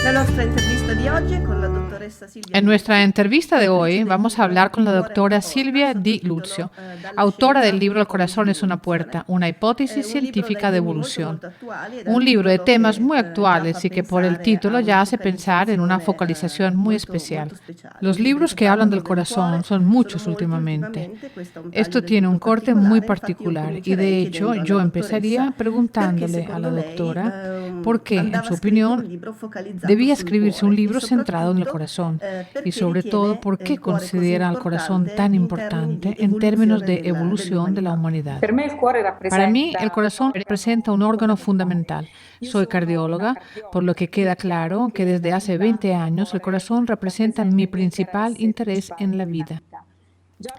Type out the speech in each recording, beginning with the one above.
La nostra intervista di oggi è con la dottoressa Silvia En Di nuestra Luzio, entrevista de hoy autrice del vamos a libro hablar con la Il cuore è doctora una porta, Silvia Di sottotitolo Luzio, Dalla autora scienza del libro El all'evoluzione corazón es una puerta, una hipótesis un libro dai científica de temi molto evolución. molto attuali e dal Un libro de titolo temas che muy già fa actuales y que por el pensare a título una ya hace pensar en una focalizzazione focalización muy molto especial. speciale. I Los libri libros che que hablan parlano del del corazón cuore son sono muchos molti últimamente. ultimamente, questo è un taglio Esto del tiene tutto un corte muy particolare, infatti io particular y comincerei de hecho chiedendo alla yo dottoressa empezaría perché preguntándole a secondo la lei doctora por qué, en andava a su scrivere un opinión, libro focalizzato debía sul escribirse un cuore e libro centrado en el soprattutto corazón y perché sobre todo ritiene por qué il cuore così considera al corazón importante tan in termini di importante en términos evoluzione de evolución de la dell'umanità. humanidad. Per me il cuore Para mí, el rappresenta un corazón representa un órgano fundamental. Io Soy sono una cardióloga, por lo que cardiologa, queda quindi chiaro claro que che desde nella hace vita 20 il años el cuore corazón representa rappresenta mi il mio principal interesse interés principale en la nella vida. vita.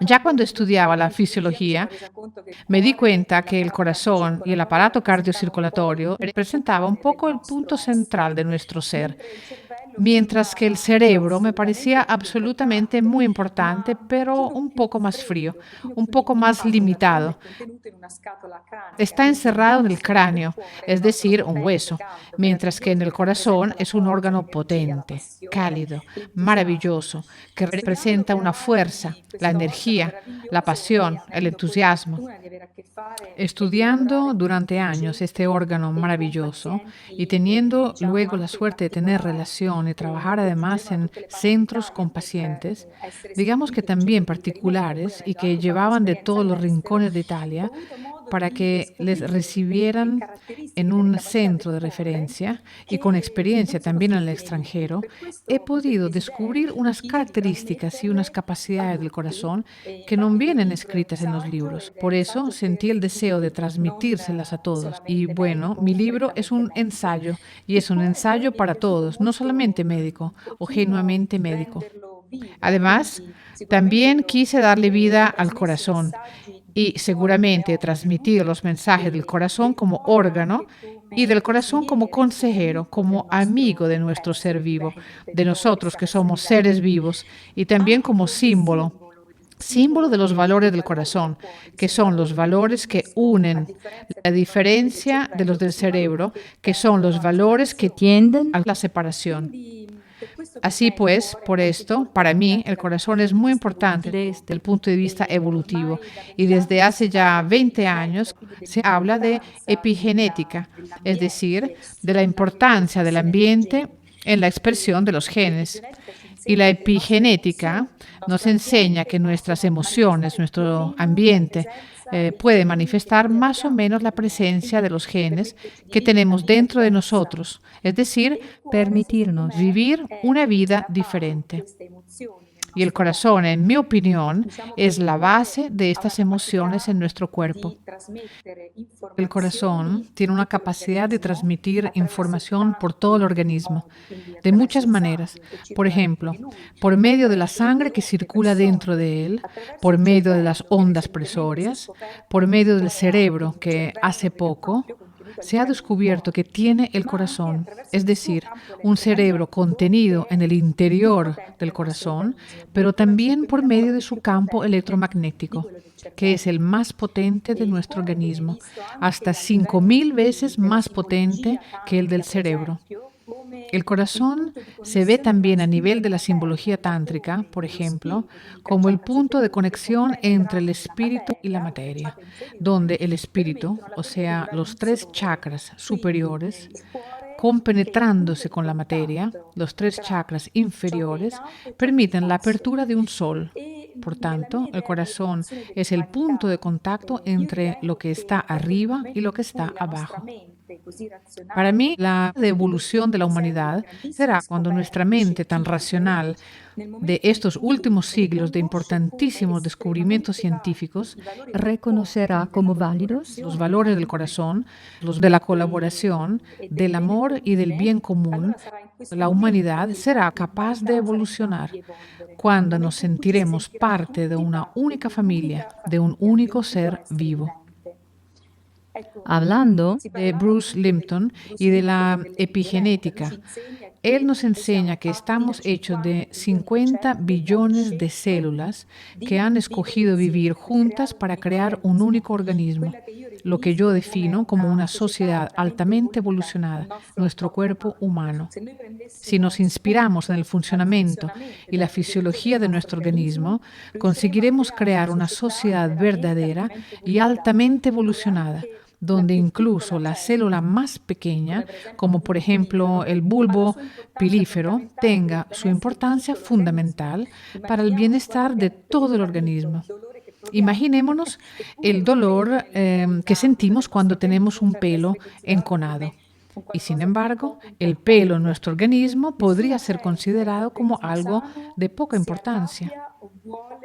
Già Ya quando cuando studiavo estudiaba la fisiologia mi sono fisiología, resa conto che il me di cuore e cuenta que el l'apparato corazón y el cardiocircolatorio aparato rappresentavano un po' il cardiocirculatorio punto representaba un focale del poco el nostro punto central de essere, nuestro ser, mentre il cervello mi mientras que el sembrava cerebro me parecía assolutamente più absolutamente importante, muy importante, ma un pero pochino un più poco más frío, freddo, un pochino un più poco más limitato. D'altronde limitado. è contenuto in una scatola cranica, Está quindi il encerrado en el nostro il cráneo, cuore, il es nostro decir, un potente, hueso, caldo, mientras que en meraviglioso, el che rappresenta corazón la es un forza, órgano l'energia, la potente, passione, cálido, l'entusiasmo. maravilloso, que Studiando representa piano una fuerza, avanti la questo organo energía, la meraviglioso pasión, e el avendo poi la entusiasmo. fortuna di avere a che fare e di lavorare Estudiando con durante años este pazienti órgano e con maravilloso y pazienti, teniendo diciamo luego la anche suerte de tener particolari, relación y trabajar non tutti además avevano en tutte le centros facilità con per pacientes, essere digamos que seguiti también ricevuti per i medici, poi particulares y avendo que anche qualche llevaban de esperienza todos los all'estero, rincones de ho Italia avuto modo para di que les scoprire le recibieran en caratteristiche delle un capacità centro del de cuore referencia y con che experiencia non sono también en el scritti nei libri. extranjero, he Per questo il podido desiderio descubrir unas mio di características y unas trasmetterle a capacidades del tutti. corazón E que no infatti il mio vienen libro è un escritas en los saggio libros. ed è Por un eso saggio sentí per el deseo de chi non transmitírselas a todos. Y solamente bueno, medico mi o libro es strettamente un medico. ensayo y Il es un cuore poi ensayo mi è para piaciuto todos, no molto solamente médico un o pochino genuinamente médico. renderlo vivo, Además, quindi sicuramente también io quise darle vida ho al trasmesso i corazón messaggi di y un cuore come seguramente organo transmitir los mensajes del e corazón di un como cuore órgano anche y come del corazón como consigliere, come consejero, amico del como amigo de nostro nuestro ser essere vivo, vivente, de di noi che nosotros siamo que esseri somos seres viventi, vivos, y también anche como come símbolo simbolo de los dei valores del valori del corazón, cuore, che que sono son los valori che valores que uniscono, a unen, differenza la probabilmente del diferencia de los cervello, del questi valori cerebro, che que son tendono los alla valores que separazione. tienden a la separación. Quindi per questo per Así me il pues, cuore por è molto esto, para importante mí anche el dal corazón punto es di muy vista importante evolutivo. desde el punto de vista evolutivo Ormai da y desde vent'anni si hace ya parla di 20 epigenetica, años quindi se habla de dell'importanza epigenética, es decir, dell'ambiente de la importancia del nell'espressione dei ambiente geni. en la expresión de los genes. L'epigenetica ci Y la insegna che le nostre epigenética emozioni, il nos nostro enseña ambiente que nuestras possono emociones, manifestare più o nuestro meno la ambiente, presenza dei puede geni che manifestar noi más o abbiamo menos la dentro di noi. presencia Quindi de los genes permetterci di que vivere una tenemos vita dentro de diversa. nosotros, es decir, E il cuore, secondo permitirnos me, vivir è una vida la base di diferente. queste emozioni nel Y el nostro corazón, corpo. en mi opinión, Diciamo che es il la cuore base de ha una estas emociones capacità en nuestro cuerpo. di trasmettere El corazón informazioni tiene in una tutto capacidad de l'organismo transmitir attraverso información por todo el tanti organismo, modi, quindi de attraverso muchas il maneras. sangue che Por circola dentro ejemplo, di lui, por medio de la attraverso sangre que molte circula dentro persone, de él, attraverso por il medio de las cervello che ondas recentemente si è presorias, scoperto por che il medio del cuore ha cerebro, un que cervello hace vero e poco proprio contenuto se ha all'interno del descubierto que cuore, tiene el ma anche corazón, attraverso es il suo decir, campo un cerebro elettromagnetico che contenido en è el più interior potente del del nostro corazón, organismo, pero forse también por infinitamente medio de su più campo potente di electromagnético, quello del que es el cervello. más potente de E il nuestro cuore viene organismo, visto hasta anche a livello 5000 veces della más potente simbologia que el del tantrica, per cerebro. esempio, come El il corazón punto di se ve connessione tra lo también a spirito nivel e de la la materia, simbología tántrica, laddove por lo ejemplo, spirito, quindi como el tracciata su punto de pelle, e conexión potenti entre el rami, la espíritu y la materia, materia, tracciata in fuori donde noi, el espíritu, permettono alla o pelle di sea, los rivelarsi tres sole. chakras Quindi superiores, il cuore, che è il punto compenetrándose di con la materia, contatto los tres tra chakras ciò che è in inferiores, alto e ciò che è in permiten la basso. apertura de un sol. E Por nella tanto, mia el idea di corazón evoluzione es el punto de dell'umanità, contacto io entre lo ritengo que está che proprio nel arriba y momento lo in que está cui la nostra abajo. mente così Para mí, razionale la evolución de la di secoli, humanidad grandissime será cuando nuestra scoperte mente tan scientifiche, racional nel de momento in estos cui últimos siglos de riconosce come importantísimos descubrimientos estremamente validi científicos i valori del cuore, reconocerá quindi della como válidos los collaborazione, valores del dell'amore corazón, los de la colaboración, del del bene amor y del comune, bien común. allora sarà in questo La momento humanidad che será capaz de l'umanità sarà in grado evolucionar di evolvere, un cuando nos momento in cui ci si sentiremos sentirà parte de tutti una parte única di familia, un'unica de un famiglia, di un único unico ser essere vivo. vivente. Hablando de Bruce Lipton y de la epigenética. Él nos enseña que estamos hechos de 50 billones de células que han escogido vivir juntas para crear un único organismo, lo que yo defino como una sociedad altamente evolucionada, nuestro cuerpo humano. Si nos inspiramos en el funcionamiento y la fisiología de nuestro organismo, conseguiremos crear una sociedad verdadera y altamente evolucionada, donde incluso la célula más pequeña, como por ejemplo el bulbo pilífero, tenga su importancia fundamental para el bienestar de todo el organismo. Imaginémonos el dolor que sentimos cuando tenemos un pelo enconado. Y sin embargo, el pelo en nuestro organismo podría ser considerado como algo de poca importancia.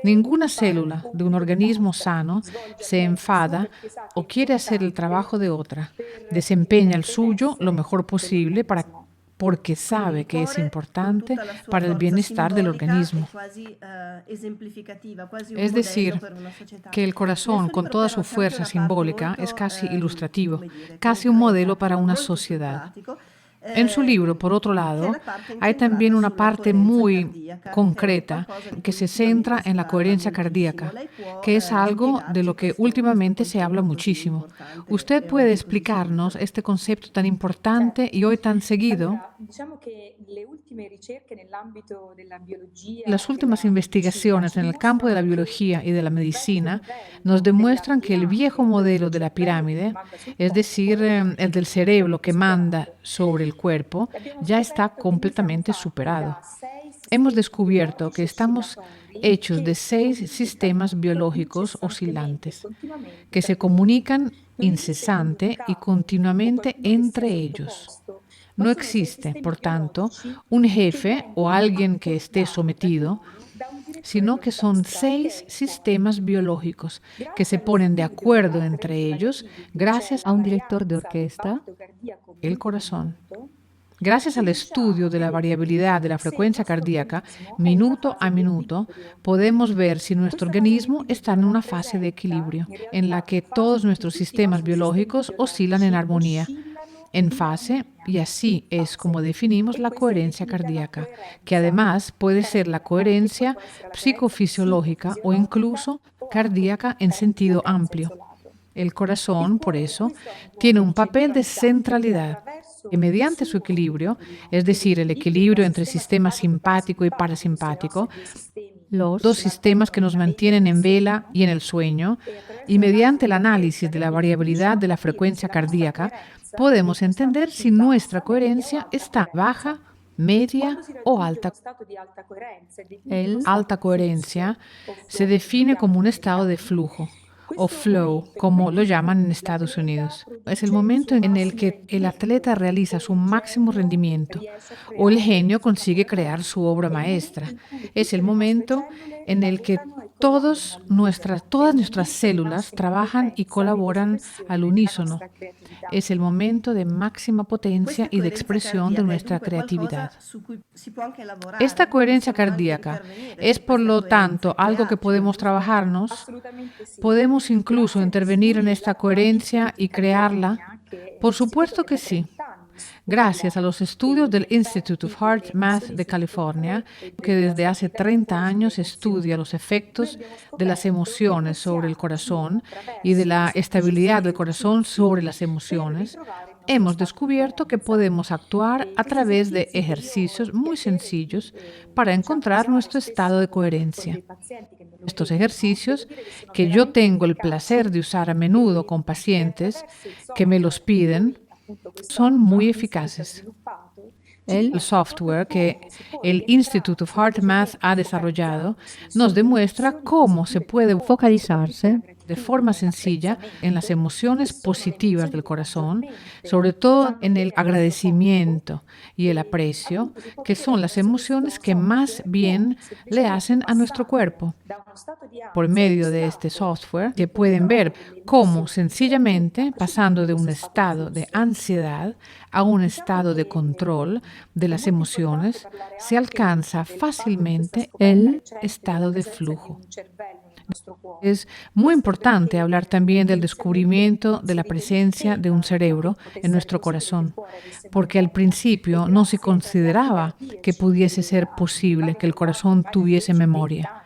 Ninguna célula de un organismo sano se enfada o quiere hacer el trabajo de otra. Desempeña el suyo lo mejor posible porque sabe que es importante para el bienestar del organismo. Es decir, que el corazón, con toda su fuerza simbólica, es casi ilustrativo, casi un modelo para una sociedad. En su libro, por otro lado, hay también una parte muy concreta que se centra en la coherencia cardíaca, que es algo de lo que últimamente se habla muchísimo. ¿Usted puede explicarnos este concepto tan importante y hoy tan seguido? Las últimas investigaciones en el campo de la biología y de la medicina nos demuestran que el viejo modelo de la pirámide, es decir, el del cerebro que manda sobre el cuerpo, ya está completamente superado. Hemos descubierto que estamos hechos de 6 sistemas biológicos oscilantes que se comunican incesante y continuamente entre ellos. No existe, por tanto, un jefe o alguien que esté sometido, sino que son 6 sistemas biológicos que se ponen de acuerdo entre ellos gracias a un director de orquesta, el corazón. Gracias al estudio de la variabilidad de la frecuencia cardíaca, minuto a minuto, podemos ver si nuestro organismo está en una fase de equilibrio, en la que todos nuestros sistemas biológicos oscilan en armonía, en fase, y así es como definimos la coherencia cardíaca, que además puede ser la coherencia psicofisiológica o incluso cardíaca en sentido amplio. El corazón, por eso, tiene un papel de centralidad, que mediante su equilibrio, es decir, el equilibrio entre el sistema simpático y parasimpático, los 2 sistemas que nos mantienen en vela y en el sueño, y mediante el análisis de la variabilidad de la frecuencia cardíaca, podemos entender si nuestra coherencia está baja, media o alta. Alta coherencia se define como un estado de flujo o flow, como lo llaman en Estados Unidos. Es el momento en el que el atleta realiza su máximo rendimiento o el genio consigue crear su obra maestra. Es el momento en el que todas nuestras células trabajan y colaboran al unísono. Es el momento de máxima potencia y de expresión de nuestra creatividad. Esta coherencia cardíaca es, por lo tanto, algo que podemos trabajarnos. ¿Podemos incluso intervenir en esta coherencia y crearla? Por supuesto que sí. Gracias a los estudios del Institute of Heart Math de California, que desde hace 30 años estudia los efectos de las emociones sobre el corazón y de la estabilidad del corazón sobre las emociones, hemos descubierto que podemos actuar a través de ejercicios muy sencillos para encontrar nuestro estado de coherencia. Estos ejercicios, que yo tengo el placer de usar a menudo con pacientes que me los piden, son muy eficaces. El software que el Institute of Heart Math ha desarrollado nos demuestra cómo se puede focalizarse de forma sencilla en las emociones positivas del corazón, sobre todo en el agradecimiento y el aprecio, que son las emociones que más bien le hacen a nuestro cuerpo. Por medio de este software, que pueden ver cómo sencillamente, pasando de un estado de ansiedad a un estado de control de las emociones, se alcanza fácilmente el estado de flujo. Es muy importante hablar también del descubrimiento de la presencia de un cerebro en nuestro corazón, porque al principio no se consideraba que pudiese ser posible que el corazón tuviese memoria.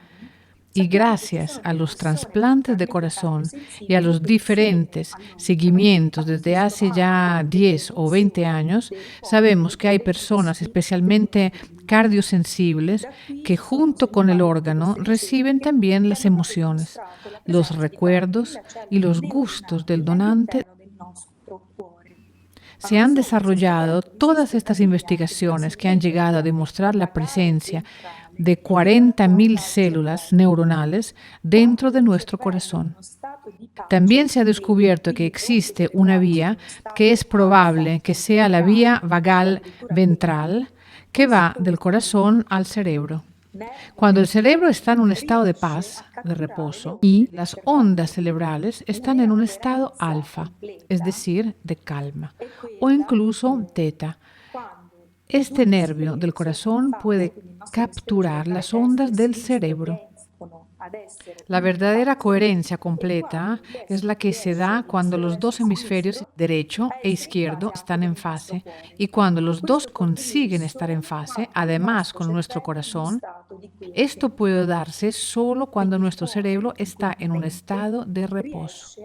Y gracias a los trasplantes de corazón y a los diferentes seguimientos desde hace ya 10 o 20 años, sabemos que hay personas, especialmente cardiosensibles, que junto con el órgano reciben también las emociones, los recuerdos y los gustos del donante. Se han desarrollado todas estas investigaciones que han llegado a demostrar la presencia de 40.000 células neuronales dentro de nuestro corazón. También se ha descubierto que existe una vía que es probable que sea la vía vagal ventral que va del corazón al cerebro. Cuando el cerebro está en un estado de paz, de reposo, y las ondas cerebrales están en un estado alfa, es decir, de calma, o incluso teta. Este nervio del corazón puede capturar las ondas del cerebro. La verdadera coherencia completa es la que se da cuando los dos hemisferios, derecho e izquierdo, están en fase, y cuando los dos consiguen estar en fase, además con nuestro corazón. Esto puede darse solo cuando nuestro cerebro está en un estado de reposo.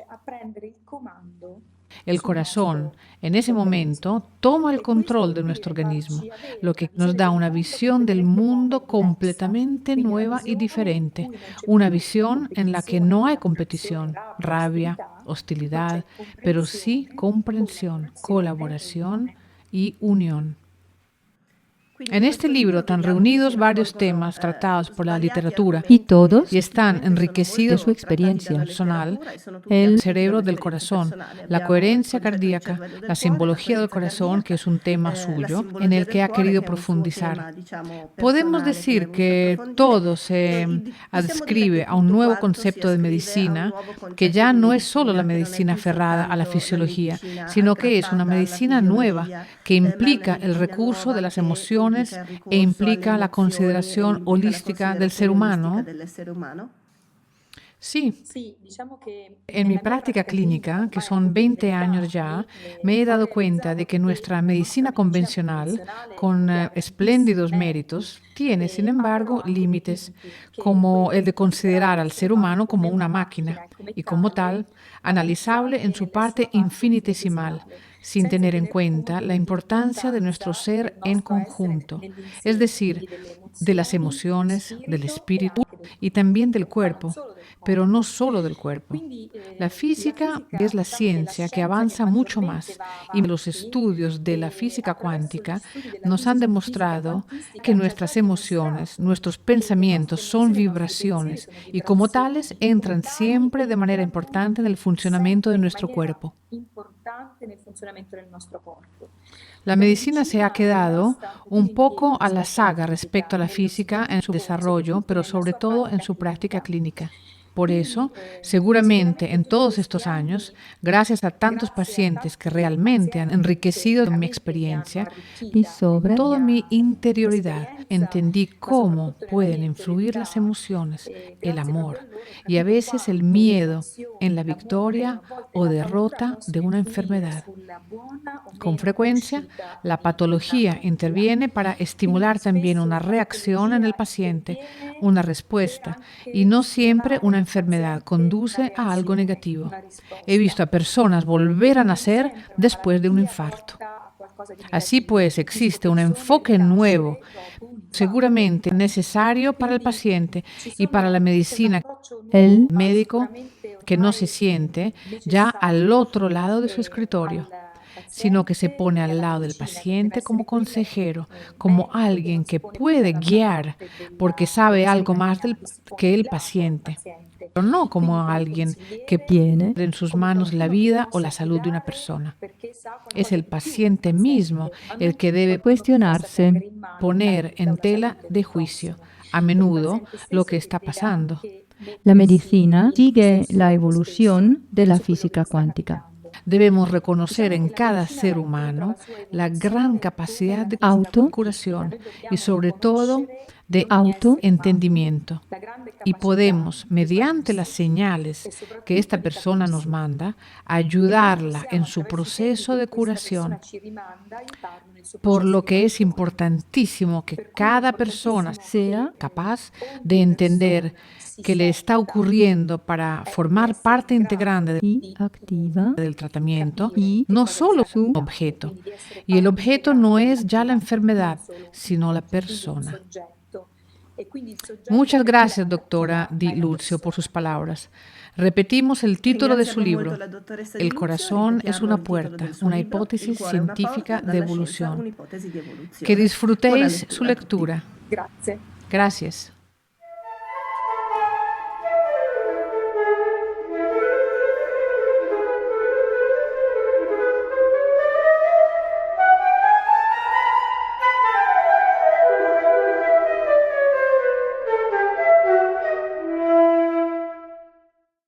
El corazón, en ese momento, toma el control de nuestro organismo, lo que nos da una visión del mundo completamente nueva y diferente, una visión en la que no hay competición, rabia, hostilidad, pero sí comprensión, colaboración y unión. En este libro están reunidos varios temas tratados por la literatura y todos y están enriquecidos de su experiencia personal, el cerebro del corazón, la coherencia cardíaca, la simbología del corazón, que es un tema suyo, en el que ha querido profundizar. Podemos decir que todo se adscribe a un nuevo concepto de medicina, que ya no es solo la medicina aferrada a la fisiología, sino que es una medicina nueva, que implica el recurso de las emociones e implica la consideración holística del ser humano. Sí, en mi práctica clínica, que son 20 años ya, me he dado cuenta de que nuestra medicina convencional, con espléndidos méritos, tiene, sin embargo, límites, como el de considerar al ser humano como una máquina y, como tal, analizable en su parte infinitesimal, sin tener en cuenta la importancia de nuestro ser en conjunto, es decir, de las emociones, del espíritu y también del cuerpo, pero no solo del cuerpo. La física es la ciencia que avanza mucho más y los estudios de la física cuántica nos han demostrado que nuestras emociones, nuestros pensamientos son vibraciones y como tales entran siempre de manera importante en el funcionamiento de nuestro cuerpo. La medicina se ha quedado un poco a la saga respecto a la física en su desarrollo, pero sobre todo en su práctica clínica. Por eso, seguramente en todos estos años, gracias a tantos pacientes que realmente han enriquecido mi experiencia y sobre toda mi interioridad, entendí cómo pueden influir las emociones, el amor y a veces el miedo en la victoria o derrota de una enfermedad. Con frecuencia, la patología interviene para estimular también una reacción en el paciente, una respuesta, y no siempre una enfermedad conduce a algo negativo. He visto a personas volver a nacer después de un infarto. Así pues, existe un enfoque nuevo, seguramente necesario para el paciente y para la medicina. El médico que no se siente ya al otro lado de su escritorio, sino que se pone al lado del paciente como consejero, como alguien que puede guiar porque sabe algo más que el paciente, pero no como alguien que tiene en sus manos la vida o la salud de una persona. Es el paciente mismo el que debe cuestionarse, poner en tela de juicio a menudo lo que está pasando. La medicina sigue la evolución de la física cuántica. Debemos reconocer en cada ser humano la gran capacidad de autocuración y sobre todo de autoentendimiento. Y podemos, mediante las señales que esta persona nos manda, ayudarla en su proceso de curación. Por lo que es importantísimo que cada persona sea capaz de entender que le está ocurriendo para formar parte integrante y activa del tratamiento, no solo su objeto. Y el objeto no es ya la enfermedad, sino la persona. Muchas gracias, doctora Di Luzio, por sus palabras. Repetimos el título de su libro. El corazón es una puerta, una hipótesis científica de evolución. Que disfrutéis su lectura. Gracias.